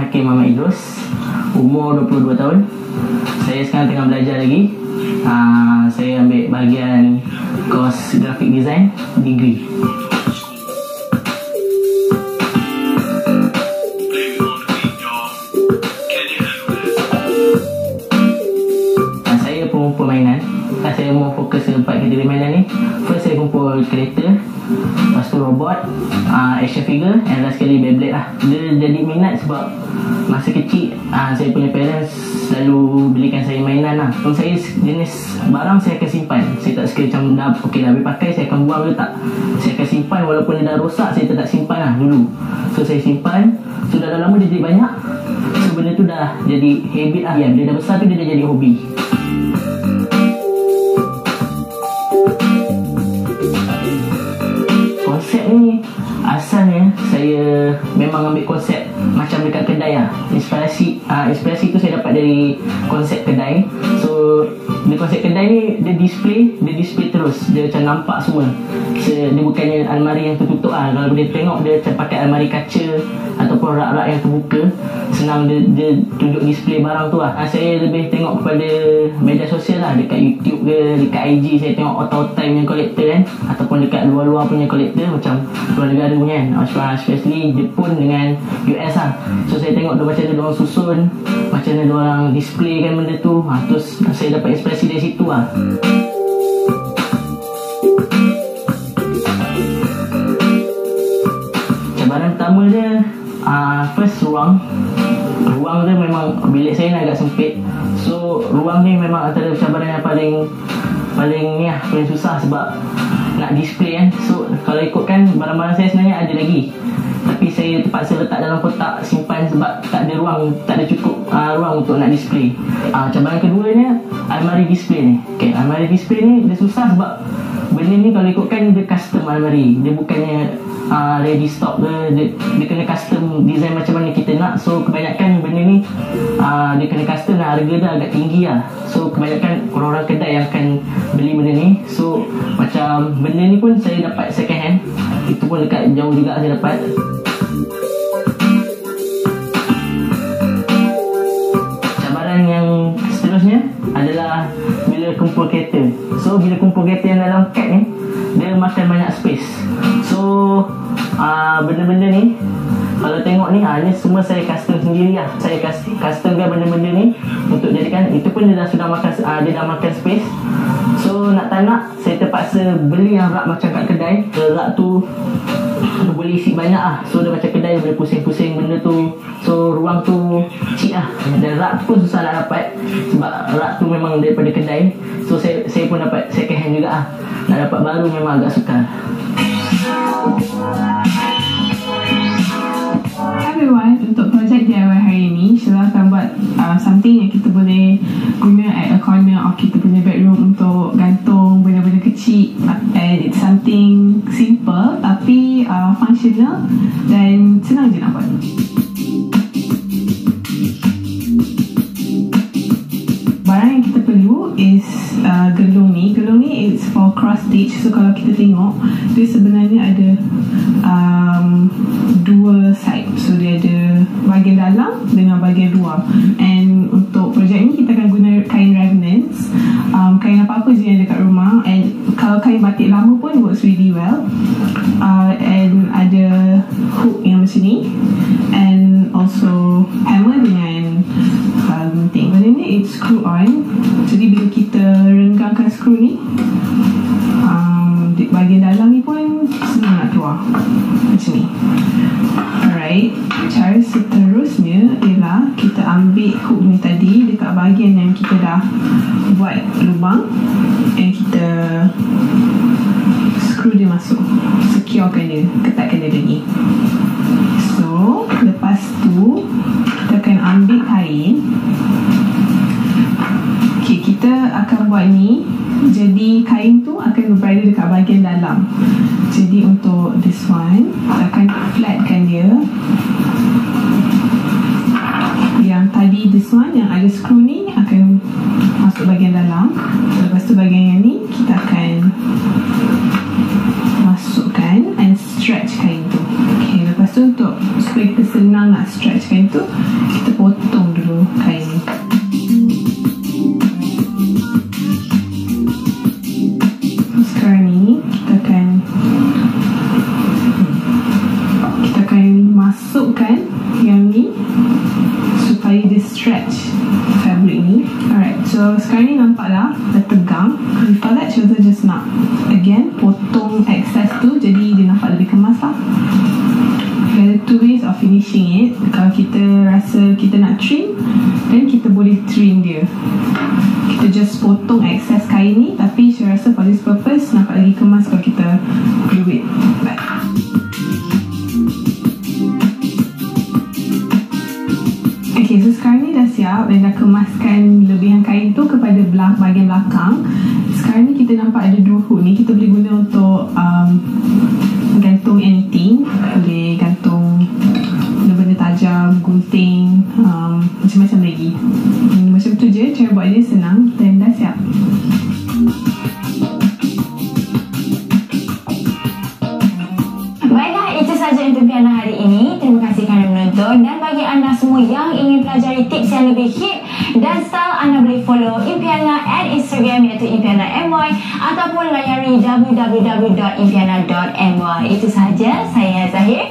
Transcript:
Hakim Muhammad Idrus, umur 22 tahun. Saya sekarang tengah belajar lagi. Saya ambil bahagian kos graphic design degree. Saya pengumpul mainan. Saya mau fokus ke 4 kategori mainan ni. First, saya kumpul kereta, lepas tu robot, action figure, and last sekali Beyblade lah. Dia jadi minat sebab masa kecil saya punya parents selalu belikan saya mainan lah. Kalau saya jenis barang saya akan simpan. Saya tak suka macam dah habis pakai saya akan buang ke tak. Saya akan simpan walaupun dia dah rosak, saya tetap simpan lah dulu. So saya simpan, so dah lama dia jadi banyak. So benda tu dah jadi habit lah. Dia dah besar tu dia dah jadi hobi. Konsep ni asalnya saya memang ambil konsep macam dekat kedai lah. Inspirasi tu saya dapat dari konsep kedai. So di konsep kedai ni dia display terus. Dia macam nampak semua. Dia bukannya almari yang tertutup lah. Kalau boleh tengok dia macam pakai almari kaca ataupun rak-rak yang terbuka. Senang dia tunjuk display barang tu lah. Saya lebih tengok kepada media sosial lah. Dekat YouTube ke, dekat IG saya tengok Auto Time yang kolektor kan, ataupun dekat luar-luar punya kolektor macam luar negara punya kan, especially Jepun dengan US lah. So saya tengok macam mana diorang susun, macam mana diorang display kan benda tu. Terus saya dapat inspirasi dari situ lah. Cabaran pertama dia first ruang dia memang bilik saya ni agak sempit. So ruang ni memang antara cabaran yang paling susah sebab nak display kan. So kalau ikutkan barang-barang saya sebenarnya ada lagi, tapi saya terpaksa letak dalam kotak simpan sebab tak ada ruang, tak ada cukup ruang untuk nak display. Cabaran keduanya almari display ni. Almari display ni dia susah sebab benda ni kalau ikutkan dia custom almari. Dia bukannya ready stock ke, dia kena custom design macam mana kita nak. So kebanyakan benda ni dia kena custom dan harga dia agak tinggi lah. So kebanyakan orang-orang kedai yang akan beli benda ni. So macam benda ni pun saya dapat second hand. Itu pun dekat jauh juga saya dapat. Cabaran yang seterusnya adalah bila kumpul kereta. So bila kumpul kereta yang dalam cab ni, dia makan banyak space. So benda-benda ni kalau tengok ni, ni semua saya custom sendiri lah. Saya customkan benda-benda ni untuk jadikan. Itu pun dia dah makan space. So nak tak nak saya terpaksa beli yang rak macam kat kedai. Rak tu boleh isi banyak lah. So dia macam kedai boleh pusing-pusing benda tu. So ruang tu kecil lah. Dan rak tu pun susah nak dapat sebab rak tu memang daripada kedai. So saya pun dapat second hand juga lah. Nak dapat baru memang agak sukar. Everyone, untuk projek DIY hari ini, Sheila akan buat something yang kita boleh guna at a corner of kita punya bedroom untuk gantung benda-benda kecil. And it's something simple tapi functional dan senang je nak buat. Barang yang kita perlu is gelung ni. Gelung ni it's for cross stitch. So kalau kita tengok, dia sebenarnya ada dua side. So dia ada bahagian dalam dengan bahagian luar. And untuk projek ni kita akan guna kain remnants, kain apa-apa je yang dekat rumah. And kalau kain batik lama pun works really well. And ada hook yang macam ni, and also hammer dengan gunting. Benda ni it's screw on. Jadi bila kita renggangkan skru ni, bahagian dalam ni pun senang nak keluar macam ni. Alright, cara seterusnya ialah kita ambil hook ni tadi dekat bahagian yang kita dah buat lubang, and kita skru dia masuk, securekan dia, ketatkan dia lagi. So lepas tu kita akan ambil kain. Okay, kita akan buat ni. Jadi kain tu akan berada dekat bahagian dalam. Jadi untuk this one, kita akan flatkan dia. Yang tadi this one yang ada skru ni akan masuk bahagian dalam. Lepas tu bahagian yang ni kita akan masukkan and stretch kain tu. Okay, lepas tu untuk supaya kita senang nak stretch kain tu, pegang. Before that, Syazah just nak again potong excess tu, jadi dia nampak lebih kemas lah. There are two ways of finishing it. Kalau kita rasa kita nak trim, then kita boleh trim dia. Kita just potong excess kain ni, tapi saya rasa for this purpose nampak lagi kemas kalau kita glue it back. Okay, so sekarang ni dah siap dan dah kemaskan lebihan kain tu kepada bahagian belakang. Sekarang ni kita nampak ada dua hook ni, kita boleh guna untuk gantung anything. Boleh gantung benda-benda tajam, gunting, macam-macam lagi. Macam tu je, cara buat dia senang dan dah siap. Baiklah, itu sahaja untuk Impiana hari ini. Terima kasih kerana menonton, dan bagi anda semua yang ingin pelajari tips yang lebih hip dan style, anda boleh follow Impiana at Instagram iaitu impiana.my ataupun layari www.impiana.my. Itu sahaja, saya Zahir.